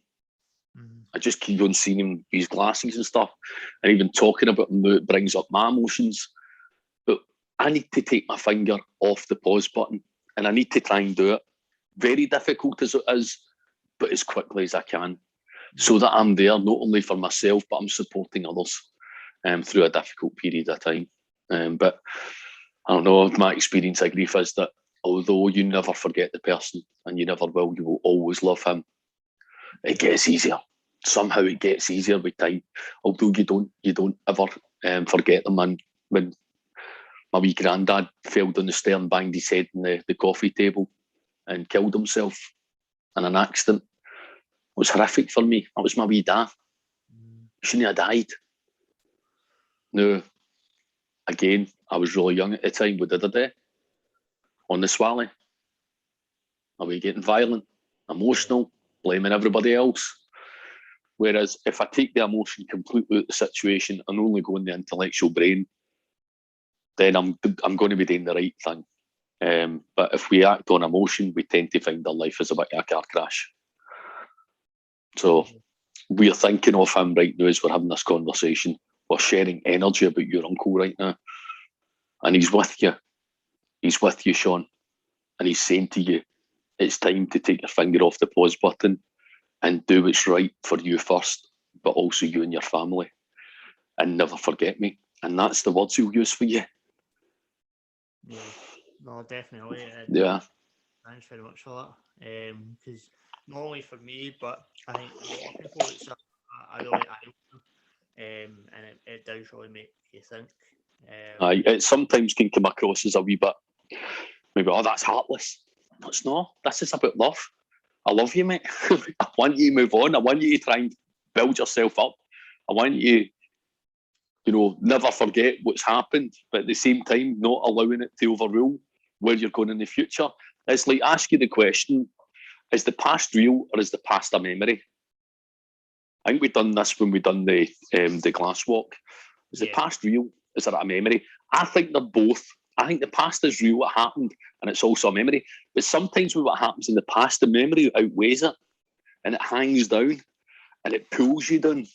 I just keep on seeing him, his glasses and stuff. And even talking about him, it brings up my emotions. But I need to take my finger off the pause button, and I need to try and do it. Very difficult as it is, but as quickly as I can, so that I'm there not only for myself, but I'm supporting others through a difficult period of time. But I don't know, my experience of grief is that although you never forget the person, and you never will, you will always love him. It gets easier. Somehow it gets easier with time. Although you don't ever forget them. And when my wee granddad fell down the stair and banged his head on the coffee table and killed himself in an accident, it was horrific for me. That was my wee dad. He shouldn't have died. No, again, I was really young at the time. We did a day on the Swally. Are we getting violent, emotional, blaming everybody else? Whereas if I take the emotion completely out of the situation and only go in the intellectual brain, then I'm going to be doing the right thing. But if we act on emotion, we tend to find our life is a bit of a car crash. So we're thinking of him right now as we're having this conversation. We're sharing energy about your uncle right now. And he's with you. He's with you, Sean. And he's saying to you, it's time to take your finger off the pause button and do what's right for you first, but also you and your family. And never forget me. And that's the words he'll use for you. Yeah, no, definitely. Yeah. Thanks very much for that. Because not only for me, but I think a lot of people, it's a really eye-opener, and it does really make you think. It sometimes can come across as a wee bit, maybe, oh, that's heartless. No, it's not. This is about love. I love you, mate. I want you to move on. I want you to try and build yourself up. I want you, never forget what's happened, but at the same time, not allowing it to overrule where you're going in the future. It's like ask you the question, is the past real or is the past a memory? I think we've done this when we've done the glass walk. Is the past real? Is it a memory? I think they're both. I think the past is real, what happened, and it's also a memory. But sometimes with what happens in the past, the memory outweighs it, and it hangs down, and it pulls you down.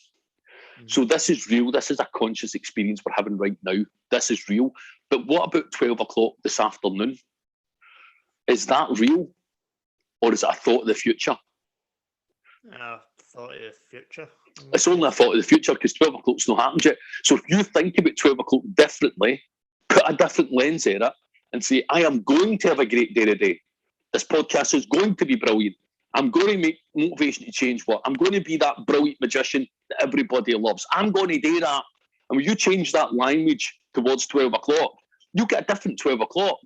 So this is real. This is a conscious experience we're having right now. This is real. But what about 12 o'clock this afternoon? Is that real? Or is it a thought of the future? Thought of the future. It's only a thought of the future because 12 o'clock's not happened yet. So if you think about 12 o'clock differently, put a different lens at it and say, I am going to have a great day today. This podcast is going to be brilliant. I'm going to make motivation to change work. I'm going to be that brilliant magician that everybody loves. I'm going to do that. And when you change that language towards 12 o'clock, you get a different 12 o'clock.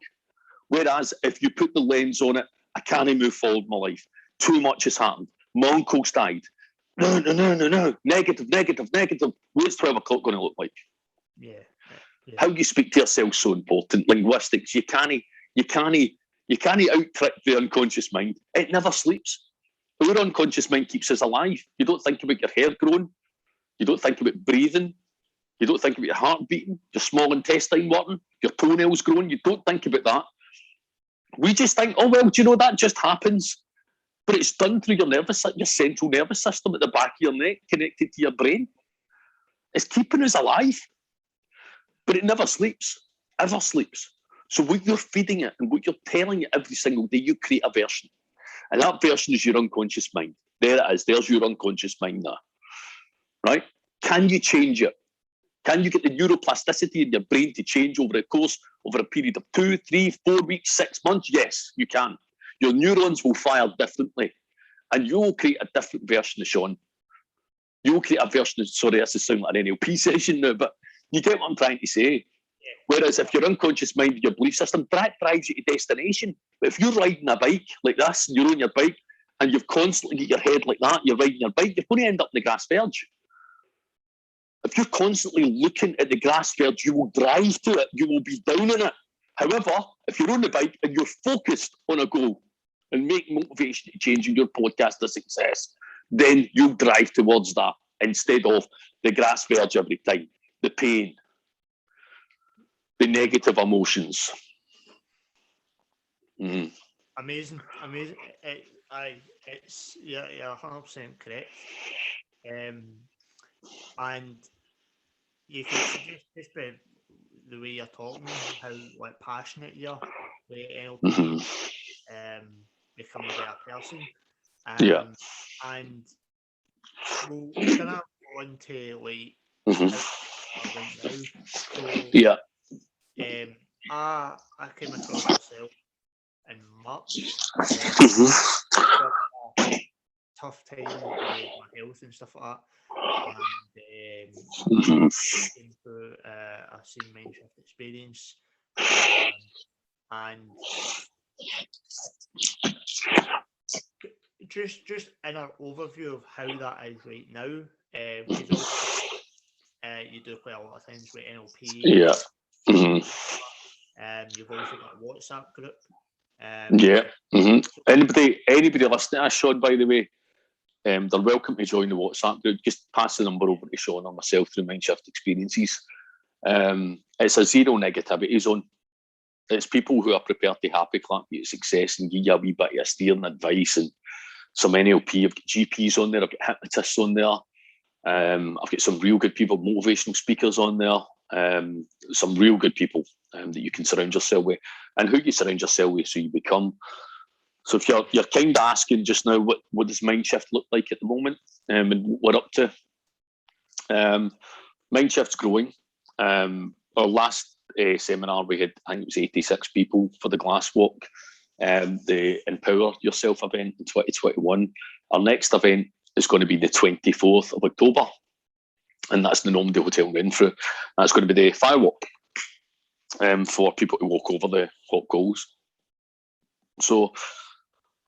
Whereas if you put the lens on it, I can't move forward in my life. Too much has happened. My uncle's died. No. Negative. What's 12 o'clock going to look like? Yeah. How you speak to yourself is so important. Linguistics, you can't out-trick the unconscious mind. It never sleeps. Our unconscious mind keeps us alive. You don't think about your hair growing. You don't think about breathing. You don't think about your heart beating, your small intestine working, your toenails growing. You don't think about that. We just think, oh, well, do you know that just happens? But it's done through your central nervous system at the back of your neck, connected to your brain. It's keeping us alive. But it never sleeps, ever sleeps. So what you're feeding it and what you're telling it every single day, you create a version. And that version is your unconscious mind. There it is. There's your unconscious mind now. Right? Can you change it? Can you get the neuroplasticity in your brain to change over a period of 2, 3, 4 weeks, 6 months? Yes, you can. Your neurons will fire differently. And you will create a different version of Sean. You will create a version of, sorry, this is sounding like an NLP session now, but you get what I'm trying to say. Whereas if your unconscious mind, your belief system, that drives you to destination. But if you're riding a bike like this, and you're on your bike, and you've constantly got your head like that, you're riding your bike, you're going to end up in the grass verge. If you're constantly looking at the grass verge, you will drive to it, you will be down in it. However, if you're on the bike and you're focused on a goal and make motivation to changing your podcast a success, then you'll drive towards that instead of the grass verge every time, the pain, the negative emotions. Amazing. It's you're 100% correct. And you can just by the way you're talking, how passionate you are with NLP, become a better person. And we'll kind of go into right now. So I came across myself in March. Tough time with my health and stuff like that. And I've seen Mindshift Experience, and just in an overview of how that is right now, because you do quite a lot of things with NLP. You've also got a WhatsApp group. Yeah. Anybody listening to us, Sean, by the way, they're welcome to join the WhatsApp group. Just pass the number over to Sean or myself through Mindshift Experiences. It's a zero negativity zone. It's people who are prepared to happy clap you to success and give you a wee bit of steering advice and some NLP. I've got GPs on there, I've got hypnotists on there. I've got some real good people, motivational speakers on there. Some real good people that you can surround yourself with, and who you surround yourself with, so you become. So if you're kind of asking just now, what does Mindshift look like at the moment, and what we're up to? Mindshift's growing. Our last seminar we had, I think it was 86 people for the glass walk, the Empower Yourself event in 2021. Our next event is going to be the 24th of October, and that's the Normandy Hotel in Renfrew. That's going to be the firewalk for people to walk over the hot coals. So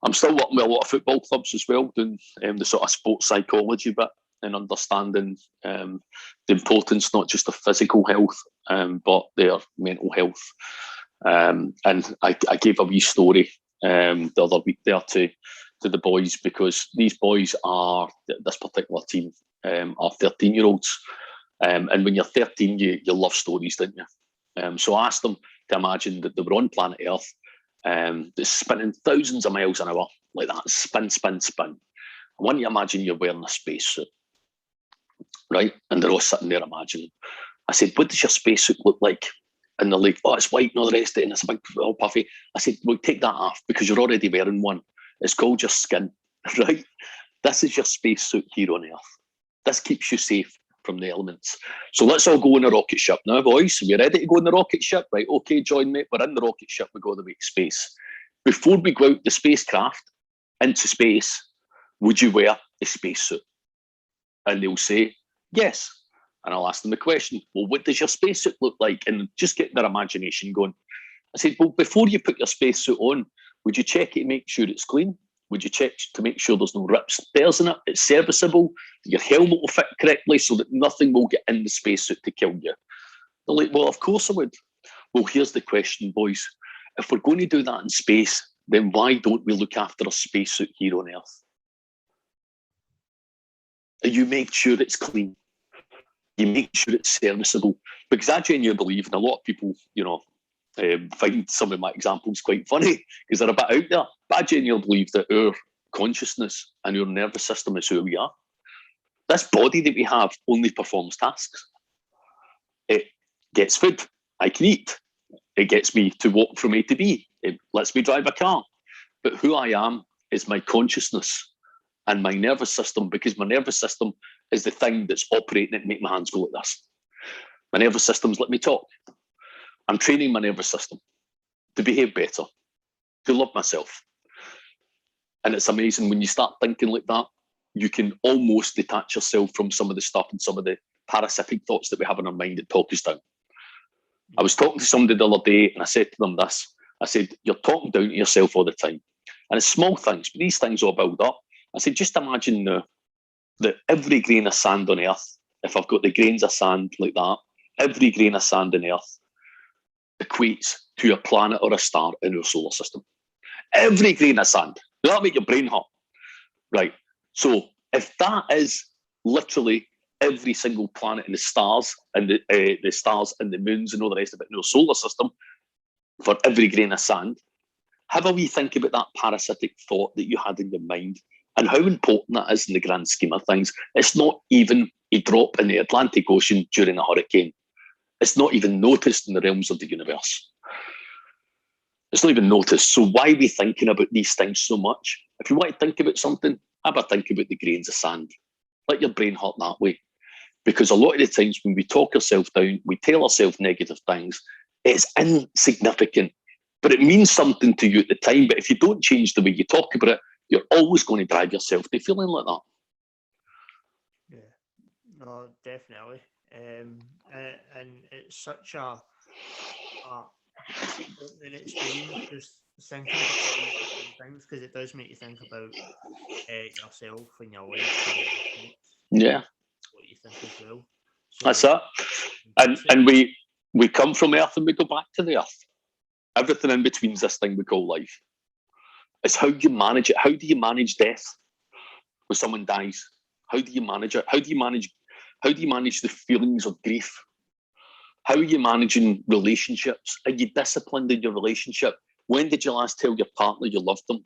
I'm still working with a lot of football clubs as well, doing the sort of sports psychology bit and understanding the importance not just of physical health, but their mental health. And I gave a wee story the other week there to the boys, because these boys are, this particular team, are 13-year-olds. And when you're 13, you love stories, don't you? So I asked them to imagine that they were on planet Earth, that's spinning thousands of miles an hour, like that, spin, spin, spin. I want you to imagine you're wearing a spacesuit, right? And they're all sitting there imagining. I said, what does your spacesuit look like? And they're like, oh, it's white and all the rest of it, and it's a big, all puffy. I said, well, take that off, because you're already wearing one. It's called your skin, right? This is your spacesuit here on Earth. This keeps you safe from the elements. So let's all go in a rocket ship now, boys. Are we ready to go in the rocket ship? Right, okay, join me. We're in the rocket ship. We go the way to space. Before we go out the spacecraft into space, would you wear a spacesuit? And they'll say, yes. And I'll ask them the question, well, what does your spacesuit look like? And just get their imagination going. I said, well, before you put your spacesuit on, would you check it to make sure it's clean? Would you check to make sure there's no rips, tears in it? It's serviceable. Your helmet will fit correctly so that nothing will get in the spacesuit to kill you. They're like, well, of course I would. Well, here's the question, boys. If we're going to do that in space, then why don't we look after a spacesuit here on Earth? You make sure it's clean. You make sure it's serviceable. Because I genuinely believe, and a lot of people, find some of my examples quite funny because they're a bit out there. But I genuinely believe that our consciousness and our nervous system is who we are. This body that we have only performs tasks. It gets food. I can eat. It gets me to walk from A to B. It lets me drive a car. But who I am is my consciousness and my nervous system, because my nervous system is the thing that's operating it and make my hands go like this. My nervous system's let me talk. I'm training my nervous system to behave better, to love myself. And it's amazing when you start thinking like that, you can almost detach yourself from some of the stuff and some of the parasitic thoughts that we have in our mind that talk us down. I was talking to somebody the other day and I said to them this. I said, you're talking down to yourself all the time. And it's small things, but these things all build up. I said, just imagine now that every grain of sand on Earth, if I've got the grains of sand like that, every grain of sand on Earth equates to a planet or a star in our solar system. Every grain of sand. That'll make your brain hurt. Right. So if that is literally every single planet in the stars and the stars and the moons and all the rest of it in our solar system for every grain of sand, have a wee think about that parasitic thought that you had in your mind and how important that is in the grand scheme of things. It's not even a drop in the Atlantic Ocean during a hurricane. It's not even noticed in the realms of the universe. It's not even noticed. So why are we thinking about these things so much? If you want to think about something, have a think about the grains of sand. Let your brain hurt that way. Because a lot of the times when we talk ourselves down, we tell ourselves negative things, it's insignificant, but it means something to you at the time. But if you don't change the way you talk about it, you're always going to drive yourself to feeling like that. Yeah, no, definitely. And it's such a opening experience just thinking about all these different things, because it does make you think about yourself and your life and yeah, what you think as well. So, that's it. And we come from Earth and we go back to the Earth. Everything in between is this thing we call life. It's how you manage it. How do you manage death when someone dies? How do you manage it? How do you manage the feelings of grief? How are you managing relationships? Are you disciplined in your relationship? When did you last tell your partner you loved them?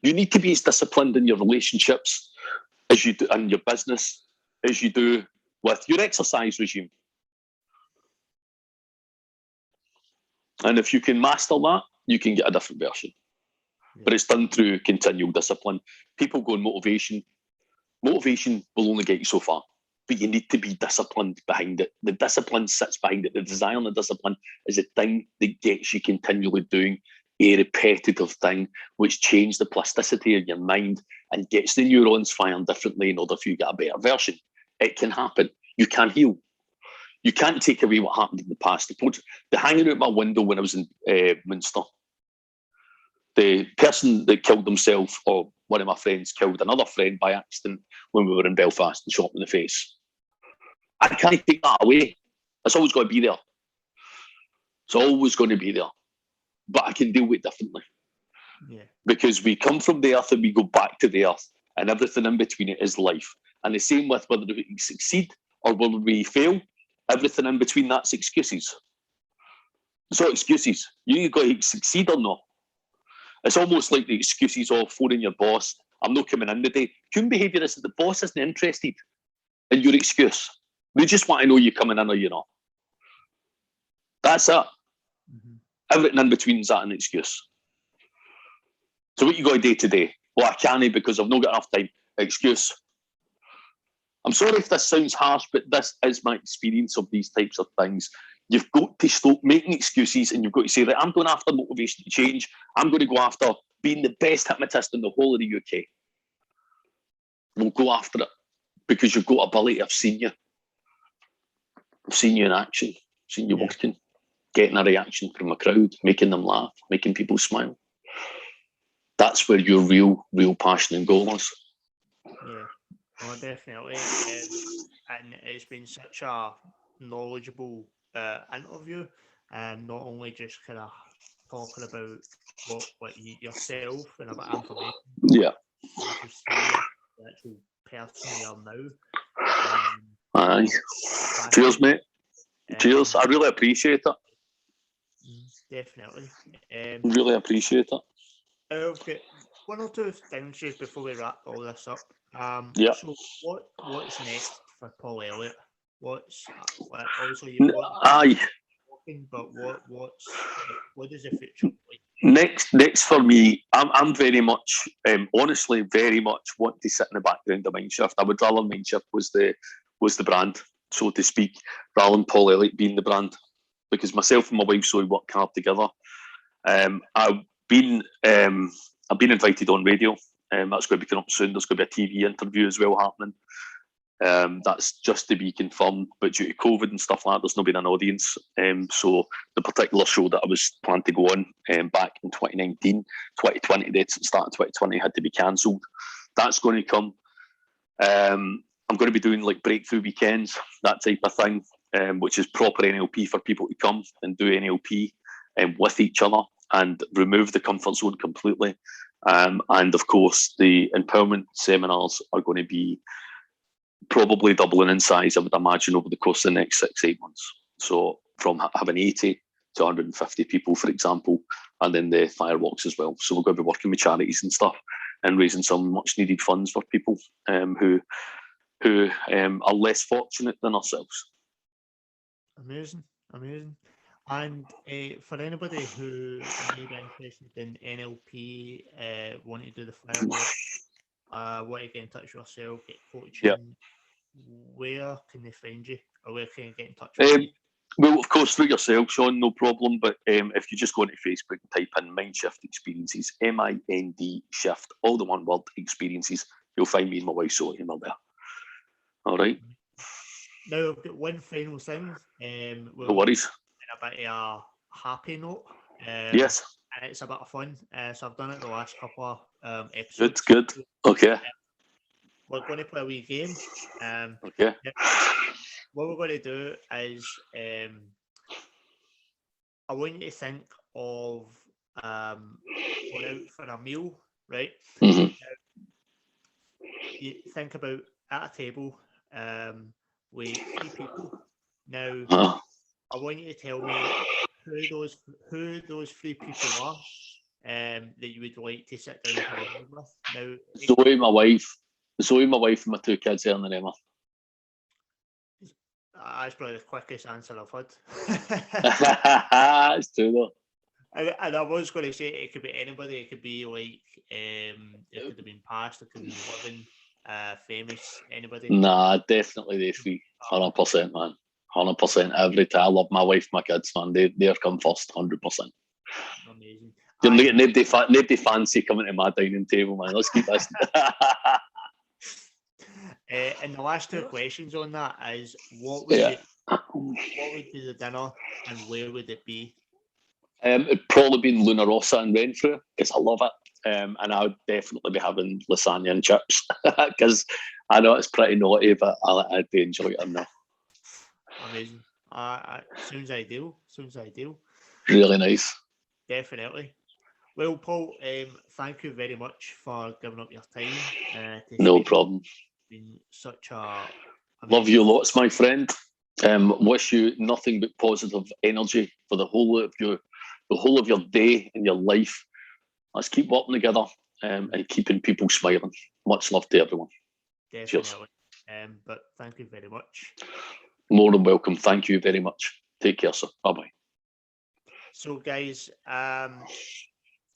You need to be as disciplined in your relationships as you do in your business, as you do with your exercise regime. And if you can master that, you can get a different version. But it's done through continual discipline. People go on motivation. Motivation will only get you so far, but you need to be disciplined behind it. The discipline sits behind it. The desire and the discipline is the thing that gets you continually doing a repetitive thing, which changes the plasticity of your mind and gets the neurons firing differently in order for you to get a better version. It can happen. You can heal. You can't take away what happened in the past. The hanging out my window when I was in Munster, the person that killed himself, or one of my friends killed another friend by accident when we were in Belfast and shot him in the face. I can't take that away. It's always going to be there. It's always going to be there. But I can deal with it differently. Yeah. Because we come from the earth and we go back to the earth, and everything in between it is life. And the same with whether we succeed or whether we fail, everything in between that's excuses. It's all excuses. You got to succeed or not. It's almost like the excuses of phoning your boss. I'm not coming in today. Human behaviour is that the boss isn't interested in your excuse. They just want to know you're coming in or you're not. That's it. Mm-hmm. Everything in between is that an excuse. So what you got to do today? Well, I can't because I've not got enough time. Excuse. I'm sorry if this sounds harsh, but this is my experience of these types of things. You've got to stop making excuses, and you've got to say that I'm going after motivation to change. I'm going to go after being the best hypnotist in the whole of the UK. We'll go after it because you've got ability. I've seen you. I've seen you in action. I've seen you working, getting a reaction from a crowd, making them laugh, making people smile. That's where your real passion and goal is. Yeah, well, definitely. And it's been such a knowledgeable interview, and not only just kind of talking about what yourself and a bit of information. Yeah. To see the actual person you are now. Aye. Cheers, mate. Cheers. I really appreciate it. Definitely. Really appreciate it. I've got one or two things just before we wrap all this up. So what's next for Paul Elliott? What's obviously you've got walking, but what does the future look like? Next for me, I'm very much, honestly, very much want to sit in the background of Mindshift. I would rather Mindshift was the brand, so to speak, rather than Paul Elliott being the brand, because myself and my wife so we work hard together. I've been invited on radio. That's going to be coming up soon. There's going to be a TV interview as well happening. That's just to be confirmed, but due to COVID and stuff like that, there's not been an audience. So the particular show that I was planning to go on back in 2019, 2020, the start of 2020 had to be cancelled. That's going to come. I'm going to be doing like breakthrough weekends, that type of thing, which is proper NLP for people to come and do NLP with each other and remove the comfort zone completely. And of course, the empowerment seminars are going to be probably doubling in size, I would imagine, over the course of the next 6-8 months. So from having 80 to 150 people, for example, and then the firewalks as well. So we're going to be working with charities and stuff and raising some much needed funds for people who are less fortunate than ourselves. Amazing. And for anybody who may be interested in NLP, want to do the firewalk, want to get in touch with yourself, get coaching, where can they find you, or where can you get in touch with you? Well, of course, through yourself, Sean, no problem. But if you just go into Facebook and type in Mindshift Experiences, MIND Shift, all the one word, Experiences, you'll find me and my wife, so email there. All right. Now, I've got one final thing. No worries. A bit of a happy note. Yes. And it's a bit of fun. So I've done it the last couple of episodes. Good. Okay. We're going to play a wee game. Okay. What we're going to do is I want you to think of going out for a meal, right? Hmm. You think about at a table with three people. Now, Uh, I want you to tell me who those three people are that you would like to sit down and have a meal with. Now, Zoe, my wife, and my two kids, Aaron and Emma. that's probably the quickest answer I've had. It's true though. And I was going to say it could be anybody. It could be like it could have been past. It could have been living, famous. Anybody. Nah, definitely they three. 100%, man. 100%. Every time. I love my wife, my kids, man. They're come first, 100%. Amazing. You're And not nobody fancy coming to my dining table, man. Let's keep this. and the last two questions on that is what Yeah. would be the dinner and where would it be? It'd probably be Luna Rossa and Renfrew because I love it. And I would definitely be having lasagna and chips because I know it's pretty naughty, but I do enjoy it enough. Amazing. Sounds ideal. Sounds ideal. Really nice. Definitely. Well, Paul, thank you very much for giving up your time. To No speak. problem. It's been such a Love you lots, my friend. Wish you nothing but positive energy for the whole of your day and your life. Let's keep working together and keeping people smiling. Much love to everyone. Definitely. Cheers. But thank you very much. More than welcome. Thank you very much. Take care, sir. Bye bye. So, guys, I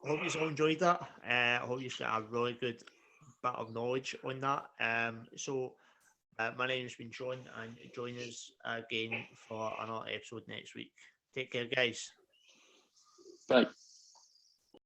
hope you all enjoyed that. I hope you got a really good bit of knowledge on that. My name has been Sean, and join us again for another episode next week. Take care, guys. Bye.